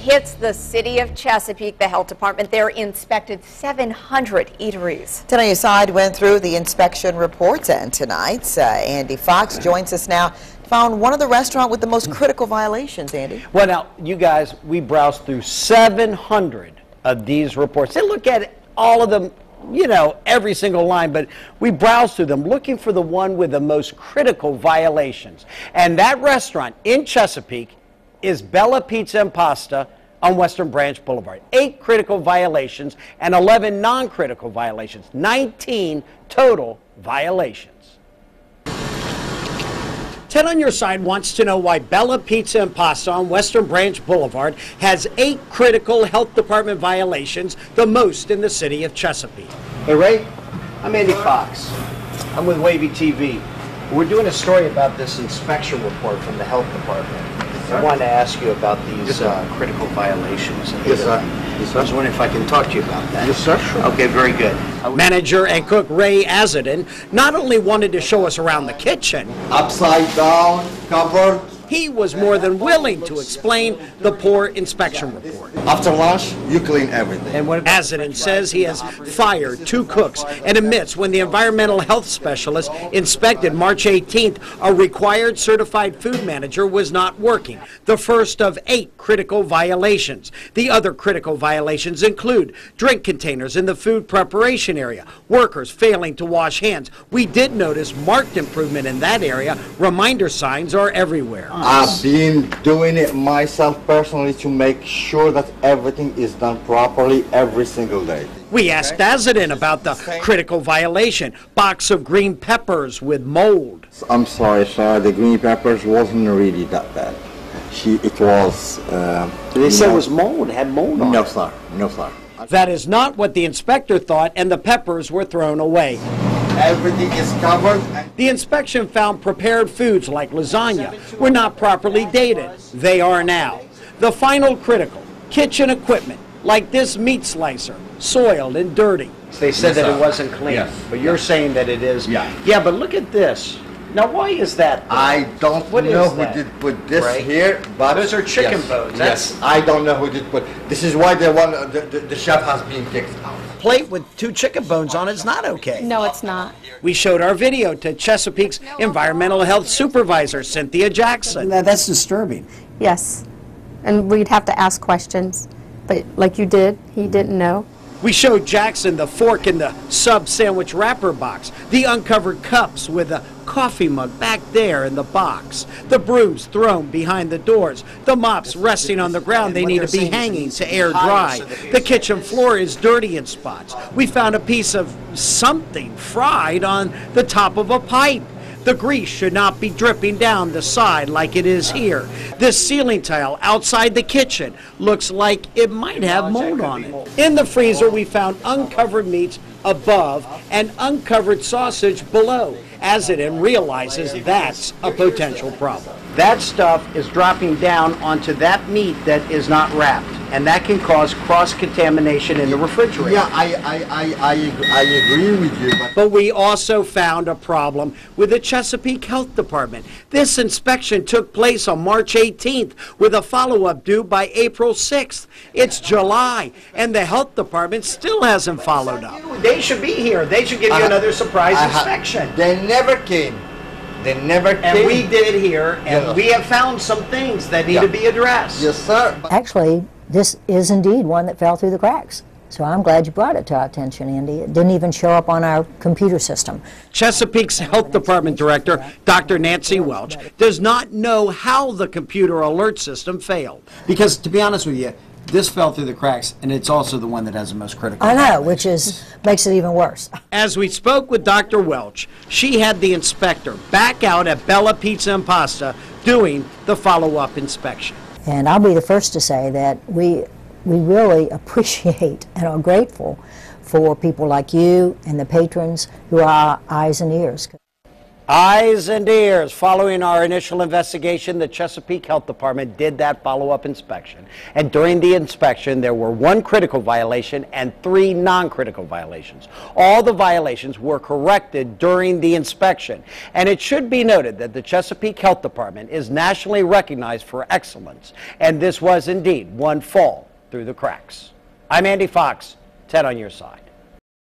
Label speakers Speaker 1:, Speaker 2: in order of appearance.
Speaker 1: Hits the city of Chesapeake. The health department there inspected 700 eateries.
Speaker 2: Tonight, Side went through the inspection reports, and tonight, Andy Fox joins us now. Found one of the restaurant with the most critical violations, Andy.
Speaker 3: Well, now, you guys, we browsed through 700 of these reports. They look at all of them, you know, every single line, but we browsed through them looking for the one with the most critical violations. And that restaurant in Chesapeake is Bella Pizza and Pasta on Western Branch Boulevard. 8 critical violations and 11 non-critical violations. 19 total violations. Ted on your side wants to know why Bella Pizza and Pasta on Western Branch Boulevard has 8 critical health department violations, the most in the city of Chesapeake. Hey Ray, I'm Andy Fox. I'm with Wavy TV. We're doing a story about this inspection report from the health department. I wanted to ask you about these critical violations.
Speaker 4: Yes, sir.
Speaker 3: I was wondering if I can talk to you about that.
Speaker 4: Yes, sir. Sure.
Speaker 3: Okay, very good. Manager and cook Ray Azadin not only wanted to show us around the kitchen,
Speaker 4: Upside down, covered.
Speaker 3: he was more than willing to explain the poor inspection report.
Speaker 4: After lunch, you clean everything.
Speaker 3: And what Azadin says he has fired 2 cooks and admits when the environmental health specialist inspected March 18th, a required certified food manager was not working. The first of 8 critical violations. The other critical violations include drink containers in the food preparation area, workers failing to wash hands. We did notice marked improvement in that area. Reminder signs are everywhere.
Speaker 4: I've been doing it myself personally to make sure that everything is done properly every single day.
Speaker 3: We asked Azadin about the critical violation, box of green peppers with mold.
Speaker 4: I'm sorry, sir, the green peppers wasn't really that bad. It was...
Speaker 3: They said it was mold, it had mold on it.
Speaker 4: No, sir. No, sir.
Speaker 3: That is not what the inspector thought, and the peppers were thrown away.
Speaker 4: Everything is covered.
Speaker 3: The inspection found prepared foods like lasagna were not properly dated. They are now. The final critical, kitchen equipment, like this meat slicer, soiled and dirty. They said that it wasn't clean, but you're saying that it is. Yeah, but look at this. Now, why is that?
Speaker 4: I don't know who did put this here, but
Speaker 3: those are chicken bones.
Speaker 4: Yes, I don't know who did put. This is why the chef has been kicked out.
Speaker 3: Plate with 2 chicken bones on it is not okay.
Speaker 5: No, it's not.
Speaker 3: We showed our video to Chesapeake's environmental health supervisor, Cynthia Jackson.
Speaker 6: That's disturbing.
Speaker 5: Yes. And we'd have to ask questions. But like you did, he didn't know.
Speaker 3: We showed Jackson the fork in the sub sandwich wrapper box, the uncovered cups with a coffee mug back there in the box, the brooms thrown behind the doors, the mops resting on the ground they need to be hanging to air dry. The kitchen floor is dirty in spots. We found a piece of something fried on the top of a pipe. The grease should not be dripping down the side like it is here. This ceiling tile outside the kitchen looks like it might have mold on it. In the freezer, we found uncovered meats above and uncovered sausage below. Azadin realizes that's a potential problem. That stuff is dropping down onto that meat that is not wrapped, and that can cause cross-contamination in the refrigerator.
Speaker 4: Yeah, I agree with you,
Speaker 3: But we also found a problem with the Chesapeake Health Department. This inspection took place on March 18th with a follow-up due by April 6th. It's July, and the health department still hasn't followed up. They should be here. They should give you another surprise inspection.
Speaker 4: They never came. They never came.
Speaker 3: And we did here, and we have found some things that need to be addressed.
Speaker 4: Yes, sir.
Speaker 7: Actually, this is indeed one that fell through the cracks. So I'm glad you brought it to our attention, Andy. It didn't even show up on our computer system.
Speaker 3: Chesapeake's Health Department Director, Dr. Nancy Welch, does not know how the computer alert system failed.
Speaker 6: Because, to be honest with you, this fell through the cracks, and it's also the one that has the most critical.
Speaker 7: I know, which makes it even worse.
Speaker 3: As we spoke with Dr. Welch, she had the inspector back out at Bella Pizza and Pasta doing the follow-up inspection.
Speaker 7: And I'll be the first to say that we really appreciate and are grateful for people like you and the patrons who are our eyes and ears.
Speaker 3: Eyes and ears. Following our initial investigation, the Chesapeake Health Department did that follow-up inspection. And during the inspection, there were 1 critical violation and 3 non-critical violations. All the violations were corrected during the inspection. And it should be noted that the Chesapeake Health Department is nationally recognized for excellence. And this was indeed one fall through the cracks. I'm Andy Fox, 10 on your side.